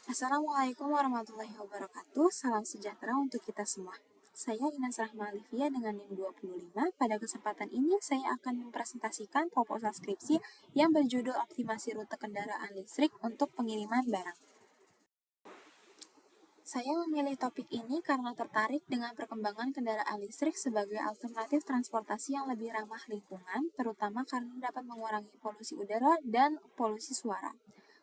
Assalamualaikum warahmatullahi wabarakatuh. Salam sejahtera untuk kita semua. Saya Ines Rahma Alivia dengan NIM 25. Pada kesempatan ini saya akan mempresentasikan proposal skripsi yang berjudul Optimasi Rute Kendaraan Listrik untuk Pengiriman Barang. Saya memilih topik ini karena tertarik dengan perkembangan kendaraan listrik sebagai alternatif transportasi yang lebih ramah lingkungan, terutama karena dapat mengurangi polusi udara dan polusi suara.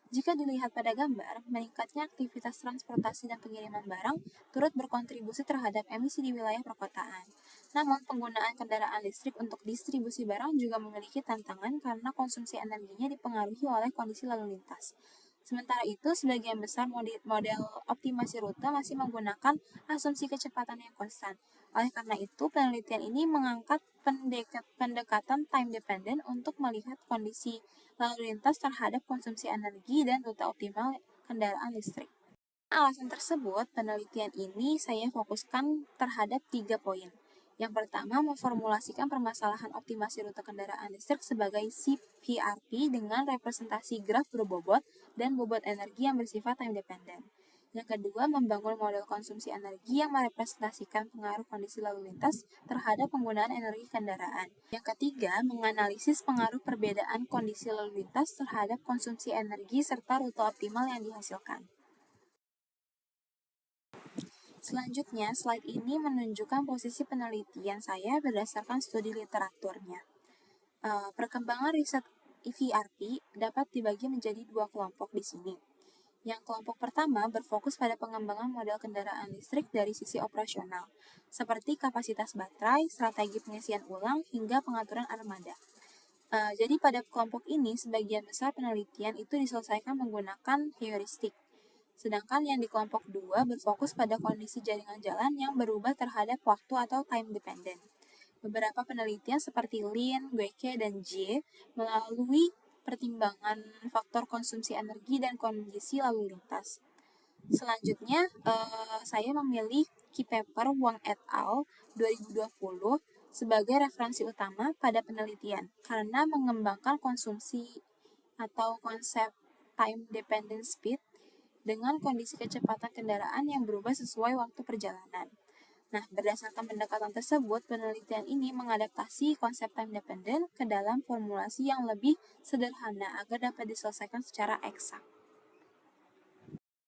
Jika dilihat pada gambar, meningkatnya aktivitas transportasi dan pengiriman barang turut berkontribusi terhadap emisi di wilayah perkotaan. Namun, penggunaan kendaraan listrik untuk distribusi barang juga memiliki tantangan karena konsumsi energinya dipengaruhi oleh kondisi lalu lintas. Sementara itu, sebagian besar model optimasi rute masih menggunakan asumsi kecepatan yang konstan. Oleh karena itu, penelitian ini mengangkat pendekatan time dependent untuk melihat kondisi lalu lintas terhadap konsumsi energi dan rute optimal kendaraan listrik. Alasan tersebut, penelitian ini saya fokuskan terhadap 3 poin. Yang pertama, memformulasikan permasalahan optimasi rute kendaraan listrik sebagai CVRP dengan representasi graf berbobot dan bobot energi yang bersifat time dependent. Yang kedua, membangun model konsumsi energi yang merepresentasikan pengaruh kondisi lalu lintas terhadap penggunaan energi kendaraan. Yang ketiga, menganalisis pengaruh perbedaan kondisi lalu lintas terhadap konsumsi energi serta rute optimal yang dihasilkan. Selanjutnya, slide ini menunjukkan posisi penelitian saya berdasarkan studi literaturnya. Perkembangan riset EVRP dapat dibagi menjadi 2 kelompok di sini. Yang kelompok pertama berfokus pada pengembangan model kendaraan listrik dari sisi operasional, seperti kapasitas baterai, strategi pengisian ulang, hingga pengaturan armada. Jadi pada kelompok ini, sebagian besar penelitian itu diselesaikan menggunakan heuristik. Sedangkan yang di kelompok 2 berfokus pada kondisi jaringan jalan yang berubah terhadap waktu atau time dependent. Beberapa penelitian seperti Lin, Gueke, dan J melalui pertimbangan faktor konsumsi energi dan kondisi lalu lintas. Selanjutnya, saya memilih key paper Wang et al. 2020 sebagai referensi utama pada penelitian karena mengembangkan konsumsi atau konsep time dependent speed dengan kondisi kecepatan kendaraan yang berubah sesuai waktu perjalanan. Nah, berdasarkan pendekatan tersebut, penelitian ini mengadaptasi konsep time dependent ke dalam formulasi yang lebih sederhana agar dapat diselesaikan secara eksak.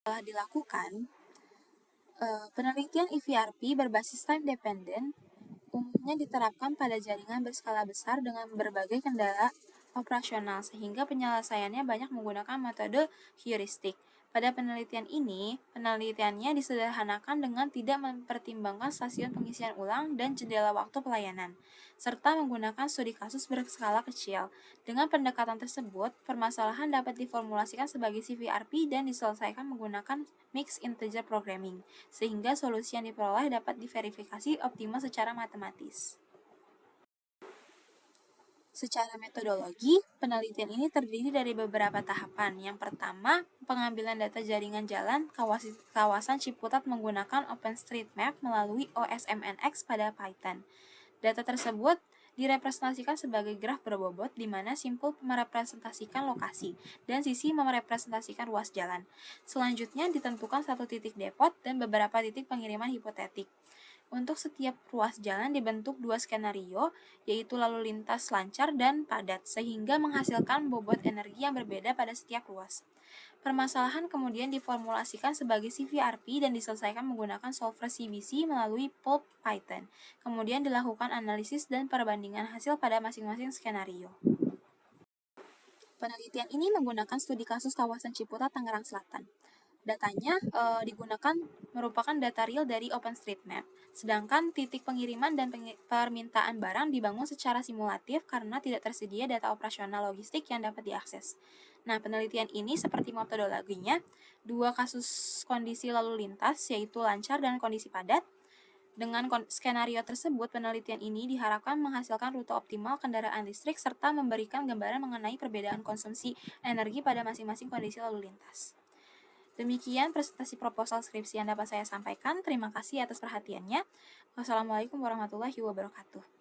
Setelah dilakukan, penelitian EVRP berbasis time dependent umumnya diterapkan pada jaringan berskala besar dengan berbagai kendala operasional sehingga penyelesaiannya banyak menggunakan metode heuristik. Pada penelitian ini, penelitiannya disederhanakan dengan tidak mempertimbangkan stasiun pengisian ulang dan jendela waktu pelayanan, serta menggunakan studi kasus berskala kecil. Dengan pendekatan tersebut, permasalahan dapat diformulasikan sebagai CVRP dan diselesaikan menggunakan mixed integer programming, sehingga solusi yang diperoleh dapat diverifikasi optimal secara matematis. Secara metodologi, penelitian ini terdiri dari beberapa tahapan. Yang pertama, pengambilan data jaringan jalan kawasan Ciputat menggunakan OpenStreetMap melalui OSMNX pada Python. Data tersebut direpresentasikan sebagai graf berbobot di mana simpul merepresentasikan lokasi dan sisi merepresentasikan ruas jalan. Selanjutnya ditentukan satu titik depot dan beberapa titik pengiriman hipotetik. Untuk setiap ruas jalan dibentuk 2 skenario, yaitu lalu lintas lancar dan padat, sehingga menghasilkan bobot energi yang berbeda pada setiap ruas. Permasalahan kemudian diformulasikan sebagai CVRP dan diselesaikan menggunakan solver CBC melalui pulp Python. Kemudian dilakukan analisis dan perbandingan hasil pada masing-masing skenario. Penelitian ini menggunakan studi kasus kawasan Ciputat, Tangerang Selatan. Datanya digunakan merupakan data real dari OpenStreetMap, sedangkan titik pengiriman dan permintaan barang dibangun secara simulatif karena tidak tersedia data operasional logistik yang dapat diakses. Nah, penelitian ini seperti metodologinya, 2 kasus kondisi lalu lintas, yaitu lancar dan kondisi padat. Dengan skenario tersebut, penelitian ini diharapkan menghasilkan rute optimal kendaraan listrik serta memberikan gambaran mengenai perbedaan konsumsi energi pada masing-masing kondisi lalu lintas. Demikian presentasi proposal skripsi yang dapat saya sampaikan. Terima kasih atas perhatiannya. Wassalamualaikum warahmatullahi wabarakatuh.